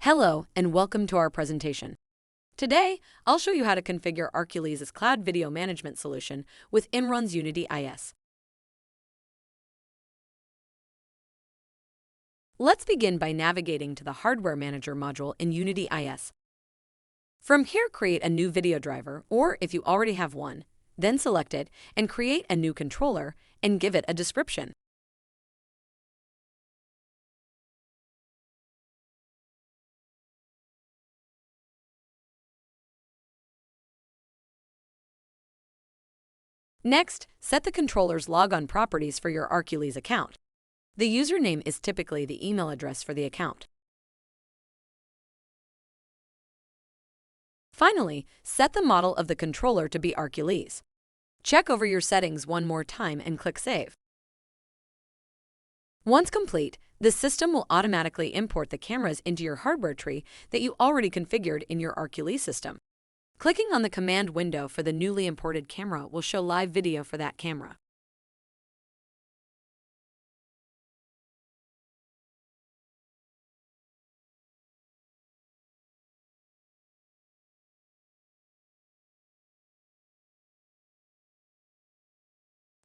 Hello and welcome to our presentation. Today, I'll show you how to configure Arcules' cloud video management solution with IMRON's UnityIS. Let's begin by navigating to the Hardware Manager module in UnityIS. From here, create a new video driver, or if you already have one, then select it and create a new controller and give it a description. Next, set the controller's logon properties for your Arcules account. The username is typically the email address for the account. Finally, set the model of the controller to be Arcules. Check over your settings one more time and click Save. Once complete, the system will automatically import the cameras into your hardware tree that you already configured in your Arcules system. Clicking on the command window for the newly imported camera will show live video for that camera.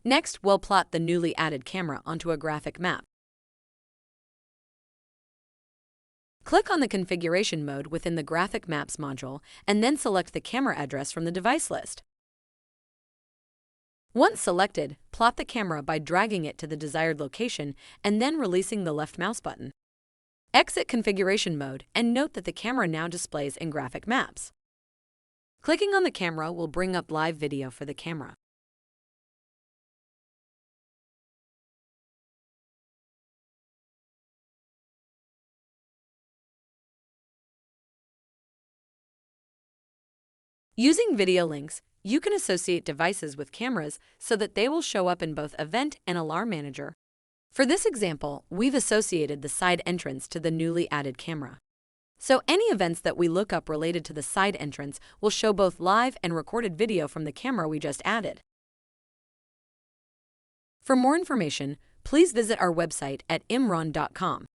Next, we'll plot the newly added camera onto a graphic map. Click on the configuration mode within the Graphic Maps module and then select the camera address from the device list. Once selected, plot the camera by dragging it to the desired location and then releasing the left mouse button. Exit configuration mode and note that the camera now displays in Graphic Maps. Clicking on the camera will bring up live video for the camera. Using video links, you can associate devices with cameras so that they will show up in both Event and Alarm Manager. For this example, we've associated the side entrance to the newly added camera. So any events that we look up related to the side entrance will show both live and recorded video from the camera we just added. For more information, please visit our website at imron.com.